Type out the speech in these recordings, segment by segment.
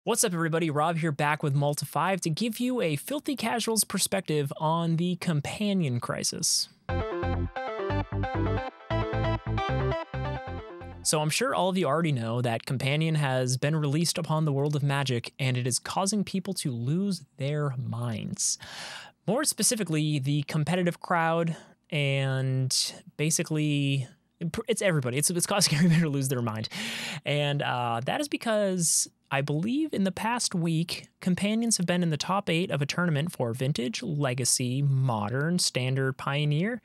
What's up, everybody? Rob here, back with Malta 5 to give you a filthy casual's perspective on the companion crisis. So I'm sure all of you already know that Companion has been released upon the world of Magic, and it is causing people to lose their minds. More specifically, the competitive crowd, and basically it's everybody. It's causing everybody to lose their mind. And that is because I believe in the past week, Companions have been in the top 8 of a tournament for Vintage, Legacy, Modern, Standard, Pioneer,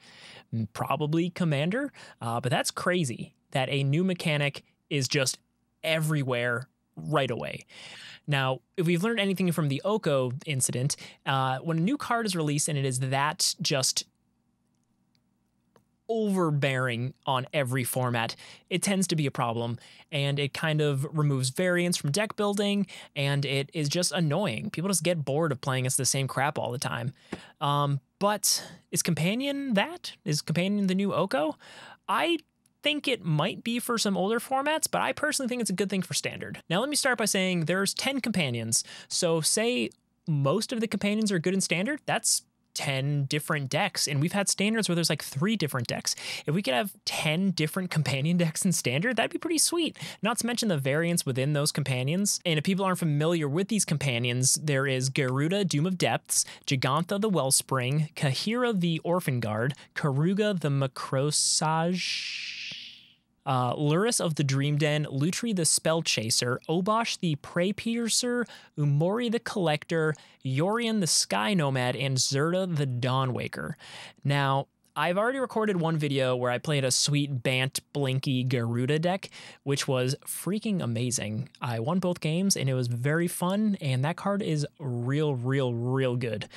probably Commander. But that's crazy that a new mechanic is just everywhere right away. Now, if we've learned anything from the Oko incident, when a new card is released and it is that just overbearing on every format, it tends to be a problem, and it kind of removes variance from deck building, and it is just annoying. People just get bored of playing against the same crap all the time. But is Companion that? Is Companion the new Oko? I think it might be for some older formats, but I personally think it's a good thing for Standard. Now, let me start by saying there's 10 Companions, so say most of the Companions are good in Standard, that's 10 different decks, and we've had Standards where there's like 3 different decks. If we could have 10 different Companion decks in Standard, that'd be pretty sweet. Not to mention the variance within those Companions. And if people aren't familiar with these Companions, there is Garuda, Doom of Depths, Gigantha the Wellspring, Kahira the Orphan Guard, Karuga the Macrosage, Luris of the Dream Den, Lutri the Spell Chaser, Obosh the Prey Piercer, Umori the Collector, Yorion the Sky Nomad, and Zerda the Dawnwaker. Now, I've already recorded one video where I played a sweet Bant Blinky Garuda deck, which was freaking amazing. I won both games, and it was very fun, and that card is real good.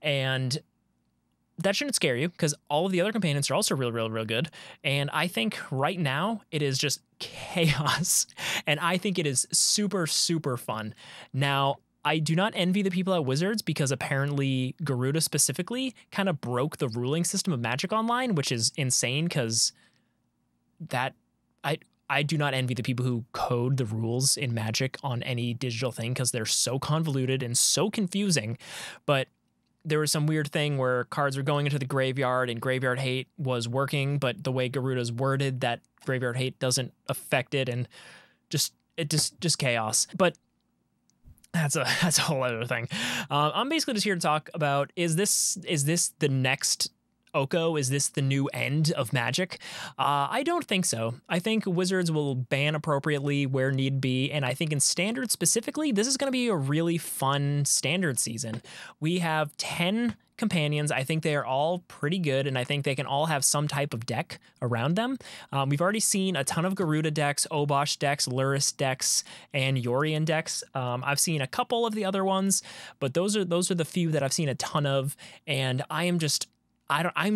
And that shouldn't scare you, because all of the other Companions are also real good. And I think right now it is just chaos. And I think it is super fun. Now, I do not envy the people at Wizards, because apparently Garuda specifically kind of broke the ruling system of Magic Online, which is insane, because that I do not envy the people who code the rules in Magic on any digital thing, because they're so convoluted and so confusing. But there was some weird thing where cards were going into the graveyard and Graveyard Hate was working, but the way Garuda's worded, that Graveyard Hate doesn't affect it, and just chaos. But that's a whole other thing. I'm basically just here to talk about, is this the next Oko? Is this the new end of Magic? I don't think so. I think Wizards will ban appropriately where need be, and I think in Standard specifically, this is going to be a really fun Standard season. We have 10 Companions. I think they are all pretty good, and I think they can all have some type of deck around them. We've already seen a ton of Garuda decks, Obosh decks, Luris decks, and Yorion decks. I've seen a couple of the other ones, but those are the few that I've seen a ton of, and I'm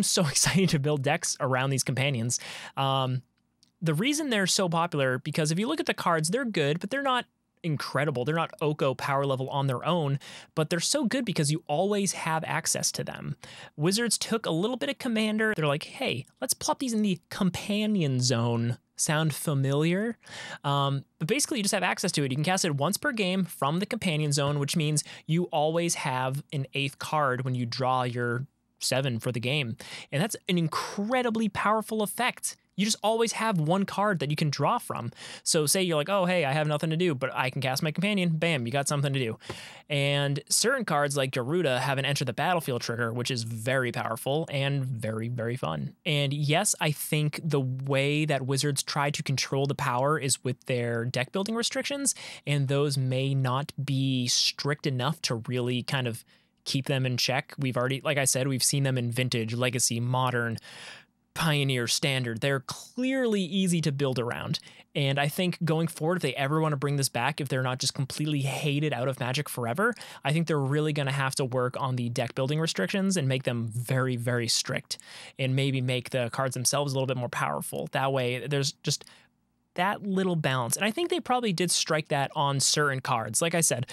so excited to build decks around these Companions. The reason they're so popular, because if you look at the cards, they're good, but they're not incredible. They're not Oko power level on their own, but they're so good because you always have access to them. Wizards took a little bit of Commander. They're like, hey, let's plop these in the Companion Zone. Sound familiar? But basically, you just have access to it. You can cast it once per game from the Companion Zone, which means you always have an 8th card when you draw your 7 for the game. And that's an incredibly powerful effect. You just always have one card that you can draw from. So say you're like, oh, hey, I have nothing to do, but I can cast my Companion. Bam, you got something to do. And certain cards like Garuda have an Enter the Battlefield trigger, which is very powerful and very fun. And yes, I think the way that Wizards try to control the power is with their deck building restrictions, and those may not be strict enough to really kind of keep them in check. We've already, like I said, we've seen them in Vintage, Legacy, Modern, Pioneer, Standard. They're clearly easy to build around. And I think going forward, if they ever want to bring this back, if they're not just completely hated out of Magic forever, I think they're really going to have to work on the deck building restrictions and make them very strict, and maybe make the cards themselves a little bit more powerful. That way, there's just that little balance. And I think they probably did strike that on certain cards. Like I said,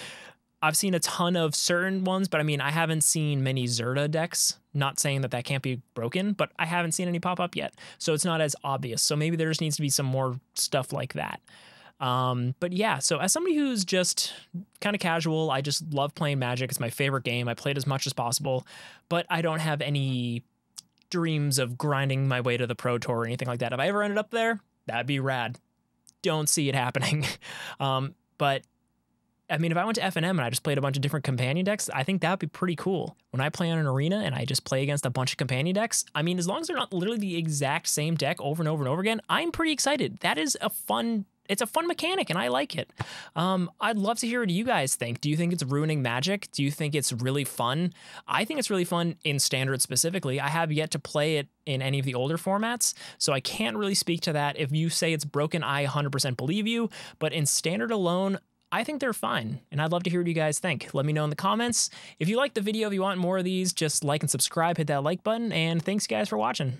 I've seen a ton of certain ones, but I mean, I haven't seen many Zerda decks. Not saying that that can't be broken, but I haven't seen any pop up yet. So it's not as obvious. So maybe there just needs to be some more stuff like that. But yeah, so as somebody who's just kind of casual, I just love playing Magic. It's my favorite game. I play it as much as possible, but I don't have any dreams of grinding my way to the Pro Tour or anything like that. If I ever ended up there, that'd be rad. Don't see it happening. But I mean, if I went to FNM and I just played a bunch of different companion decks, I think that would be pretty cool. When I play on an arena and I just play against a bunch of companion decks, I mean, as long as they're not literally the exact same deck over and over and over again, I'm pretty excited. That is it's a fun mechanic and I like it. I'd love to hear what you guys think. Do you think it's ruining Magic? Do you think it's really fun? I think it's really fun in Standard specifically. I have yet to play it in any of the older formats, so I can't really speak to that. If you say it's broken, I 100% believe you, but in Standard alone, I think they're fine, and I'd love to hear what you guys think. Let me know in the comments. If you liked the video, if you want more of these, just like and subscribe, hit that like button, and thanks guys for watching.